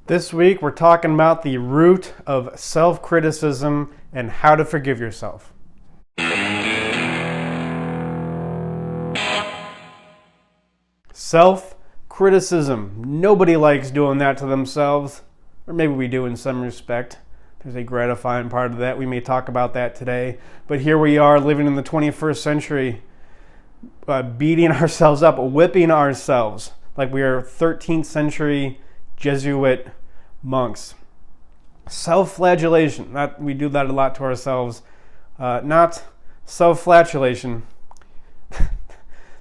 This week, we're talking about the root of self-criticism and how to forgive yourself. Self-criticism. Nobody likes doing that to themselves, or maybe we do in some respect. There's a gratifying part of that. We may talk about that today. But here we are living in the 21st century, beating ourselves up, whipping ourselves like we are 13th century Jesuit monks. Self-flagellation. We do that a lot to ourselves. Not self-flatulation.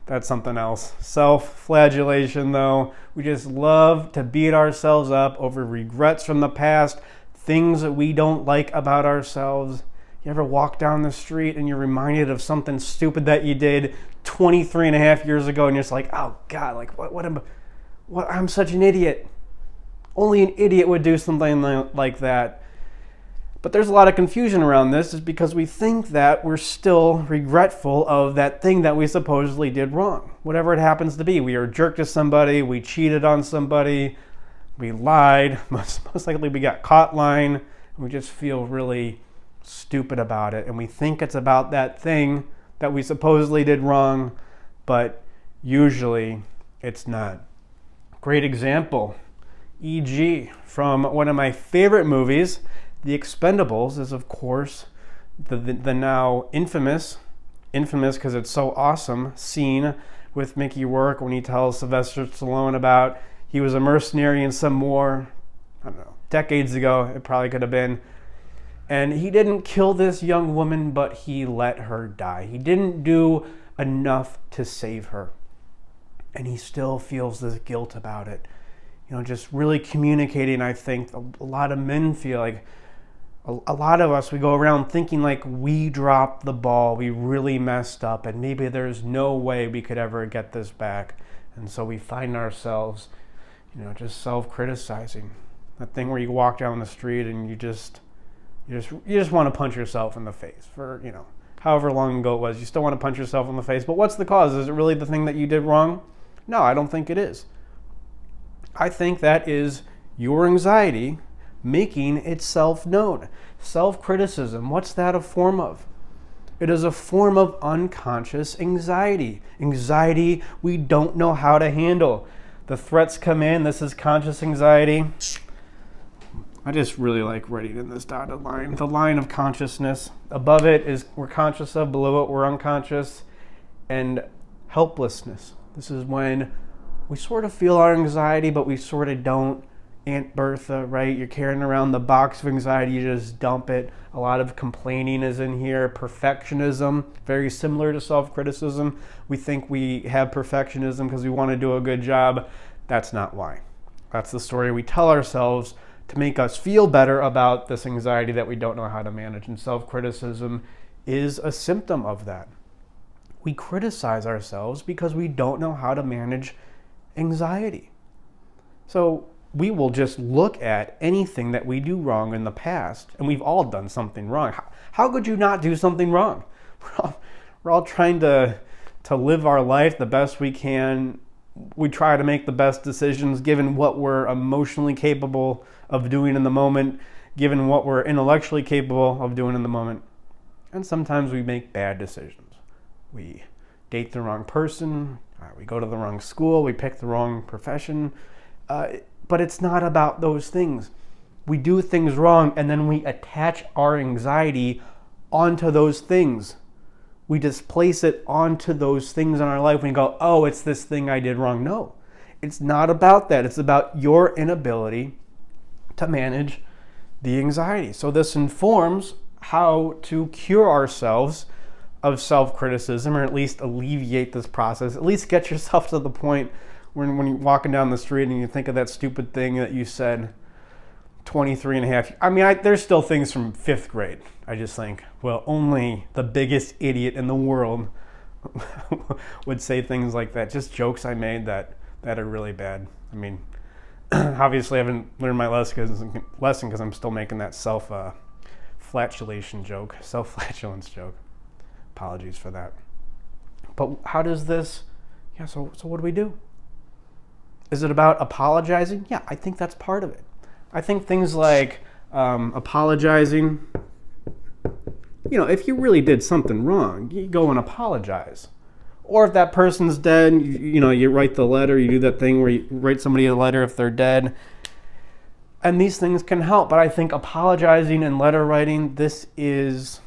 That's something else. Self-flagellation, though. We just love to beat ourselves up over regrets from the past, things that we don't like about ourselves. You ever walk down the street and you're reminded of something stupid that you did 23 and a half years ago, and you're just like, oh God, like what I'm such an idiot. Only an idiot would do something like that. But there's a lot of confusion around this, is because we think that we're still regretful of that thing that we supposedly did wrong. Whatever it happens to be. We were a jerk to somebody, we cheated on somebody, we lied, most likely we got caught lying, and we just feel really stupid about it. And we think it's about that thing that we supposedly did wrong, but usually it's not. Great example, e.g., from one of my favorite movies, The Expendables, is of course the now infamous because it's so awesome, scene with Mickey Rourke when he tells Sylvester Stallone about he was a mercenary in some war, I don't know, decades ago, it probably could have been. And he didn't kill this young woman, but he let her die. He didn't do enough to save her. And he still feels this guilt about it. You know, just really communicating, I think, a lot of men feel like, a lot of us, we go around thinking like we dropped the ball, we really messed up, and maybe there's no way we could ever get this back. And so we find ourselves, just self-criticizing. That thing where you walk down the street and you just want to punch yourself in the face for, however long ago it was. You still want to punch yourself in the face. But what's the cause? Is it really the thing that you did wrong? No, I don't think it is. I think that is your anxiety making itself known. Self-criticism, what's that a form of? It is a form of unconscious anxiety. Anxiety we don't know how to handle. The threats come in, this is conscious anxiety. I just really like writing in this dotted line. The line of consciousness. Above it is we're conscious of, below it we're unconscious. And helplessness. This is when we sort of feel our anxiety, but we sort of don't. Aunt Bertha, right? You're carrying around the box of anxiety, you just dump it. A lot of complaining is in here. Perfectionism, very similar to self-criticism. We think we have perfectionism because we want to do a good job. That's not why. That's the story we tell ourselves to make us feel better about this anxiety that we don't know how to manage. And self-criticism is a symptom of that. We criticize ourselves because we don't know how to manage anxiety. So we will just look at anything that we do wrong in the past, and we've all done something wrong. How could you not do something wrong? We're all trying to live our life the best we can. We try to make the best decisions given what we're emotionally capable of doing in the moment, given what we're intellectually capable of doing in the moment. And sometimes we make bad decisions. We date the wrong person, we go to the wrong school, we pick the wrong profession. But it's not about those things. We do things wrong and then we attach our anxiety onto those things. We displace it onto those things in our life and go, oh, it's this thing I did wrong. No, it's not about that. It's about your inability to manage the anxiety. So this informs how to cure ourselves of self-criticism, or at least alleviate this process, at least get yourself to the point when you're walking down the street and you think of that stupid thing that you said 23 and a half. I mean, there's still things from 5th grade. I just think, well, only the biggest idiot in the world would say things like that. Just jokes I made that are really bad. I mean, obviously I haven't learned my lesson because I'm still making that self-flatulence joke. Apologies for that. But how does this, so what do we do? Is it about apologizing? Yeah, I think that's part of it. I think things like apologizing, if you really did something wrong, you go and apologize. Or if that person's dead, you write the letter, you do that thing where you write somebody a letter if they're dead. And these things can help, but I think apologizing and letter writing, this is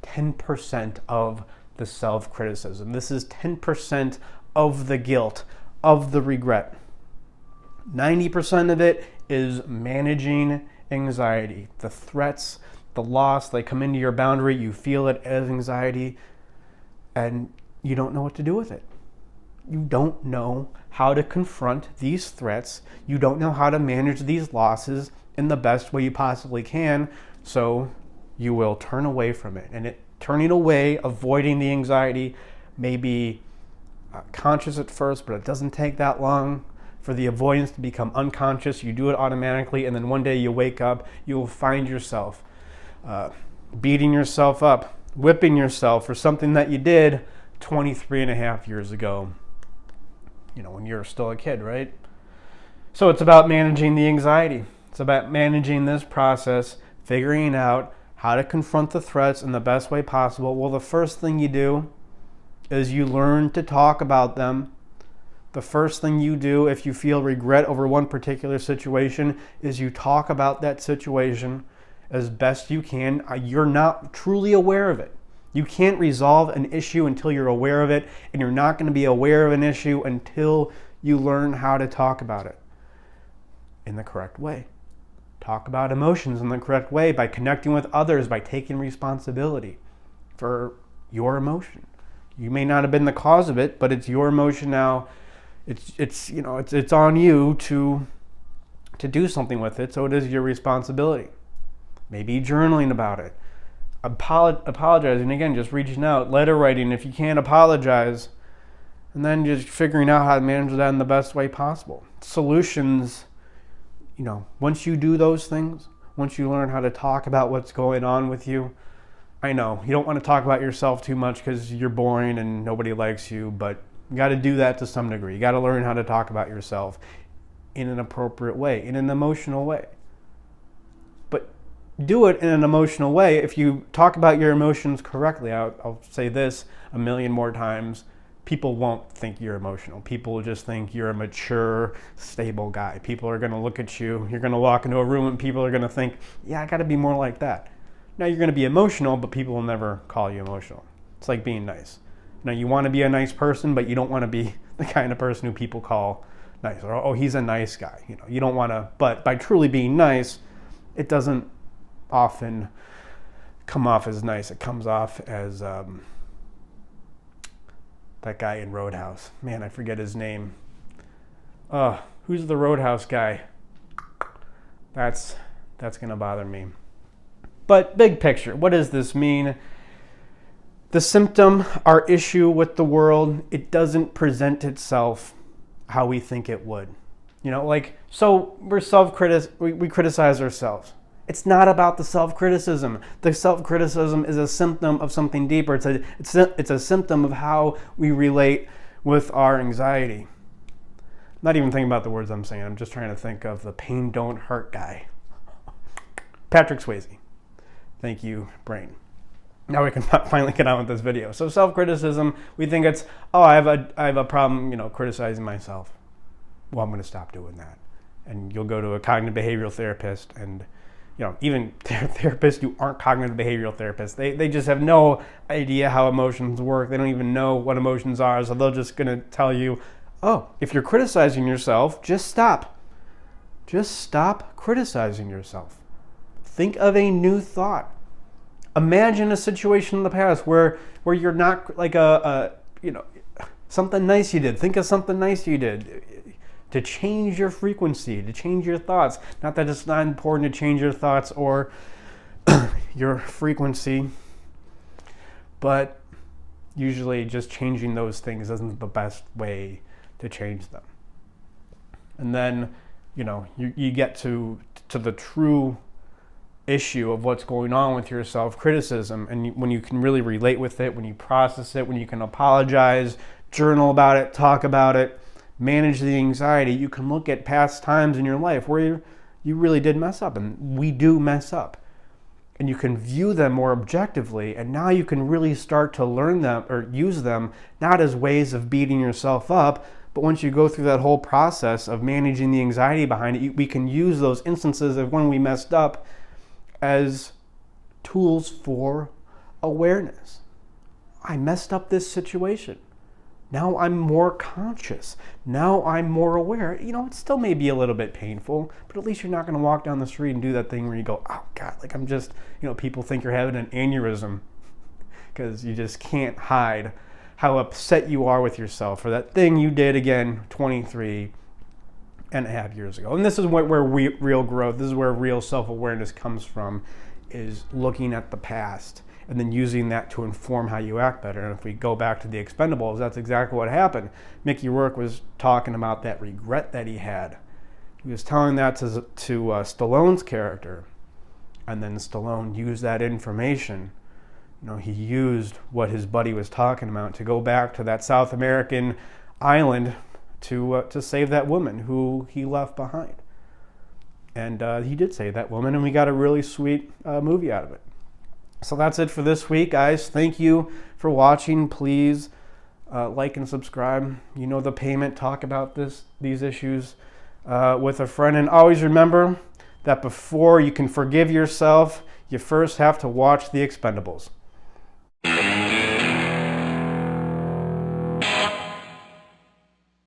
10% of the self-criticism. This is 10% of the guilt, of the regret. 90% of it is managing anxiety. The threats, the loss, they come into your boundary, you feel it as anxiety, and you don't know what to do with it. You don't know how to confront these threats. You don't know how to manage these losses in the best way you possibly can, so you will turn away from it. And turning away, avoiding the anxiety, may be conscious at first, but it doesn't take that long for the avoidance to become unconscious. You do it automatically, and then one day you wake up, you will find yourself beating yourself up, whipping yourself for something that you did 23 and a half years ago, when you're still a kid, right? So it's about managing the anxiety. It's about managing this process, figuring out how to confront the threats in the best way possible. Well, the first thing you do is you learn to talk about them. The first thing you do if you feel regret over one particular situation is you talk about that situation as best you can. You're not truly aware of it. You can't resolve an issue until you're aware of it, and you're not going to be aware of an issue until you learn how to talk about it in the correct way. Talk about emotions in the correct way by connecting with others, by taking responsibility for your emotion. You may not have been the cause of it, but it's your emotion now. It's on you to do something with it, so it is your responsibility. Maybe journaling about it. Apologizing, again, just reaching out, letter writing if you can't apologize, and then just figuring out how to manage that in the best way possible. Solutions, once you do those things, once you learn how to talk about what's going on with you, I know you don't want to talk about yourself too much because you're boring and nobody likes you, but you got to do that to some degree. You got to learn how to talk about yourself in an appropriate way, in an emotional way. But do it in an emotional way. If you talk about your emotions correctly, I'll say this a million more times, people won't think you're emotional. People will just think you're a mature, stable guy. People are going to look at you. You're going to walk into a room and people are going to think, yeah, I got to be more like that. Now you're going to be emotional, but people will never call you emotional. It's like being nice. Now you want to be a nice person, but you don't want to be the kind of person who people call nice. Or, oh, he's a nice guy. You don't want to, but by truly being nice, it doesn't often come off as nice. It comes off as that guy in Roadhouse. Man, I forget his name. Who's the Roadhouse guy? That's going to bother me. But big picture, what does this mean? The symptom, our issue with the world, it doesn't present itself how we think it would. So we're we criticize ourselves. It's not about the self-criticism. The self-criticism is a symptom of something deeper. It's a symptom of how we relate with our anxiety. I'm not even thinking about the words I'm saying. I'm just trying to think of the pain don't hurt guy. Patrick Swayze. Thank you, brain. Now we can finally get on with this video. So self-criticism, we think it's, I have a problem, criticizing myself. Well, I'm going to stop doing that. And you'll go to a cognitive behavioral therapist, and even therapists who aren't cognitive behavioral therapists, they just have no idea how emotions work. They don't even know what emotions are, so they're just going to tell you, if you're criticizing yourself, just stop. Just stop criticizing yourself. Think of a new thought. Imagine a situation in the past where you're not like something nice you did. Think of something nice you did to change your frequency, to change your thoughts. Not that it's not important to change your thoughts or your frequency, but usually just changing those things isn't the best way to change them. And then, you get to the true issue of what's going on with your self-criticism, and when you can really relate with it, when you process it, when you can apologize, journal about it, talk about it, manage the anxiety, you can look at past times in your life where you really did mess up, and we do mess up. And you can view them more objectively, and now you can really start to learn them or use them not as ways of beating yourself up, but once you go through that whole process of managing the anxiety behind it, we can use those instances of when we messed up as tools for awareness. I messed up this situation. Now I'm more conscious. Now I'm more aware. It still may be a little bit painful, but at least you're not going to walk down the street and do that thing where you go, oh God, like I'm just, people think you're having an aneurysm because you just can't hide how upset you are with yourself for that thing you did again 23 and a half years ago. And this is where real growth, this is where real self-awareness comes from, is looking at the past and then using that to inform how you act better. And if we go back to the Expendables, that's exactly what happened. Mickey Rourke was talking about that regret that he had. He was telling that to Stallone's character, and then Stallone used that information. He used what his buddy was talking about to go back to that South American island to save that woman who he left behind. And he did save that woman, and we got a really sweet movie out of it. So that's it for this week, guys. Thank you for watching. Please like and subscribe. The payment. Talk about these issues with a friend. And always remember that before you can forgive yourself, you first have to watch The Expendables.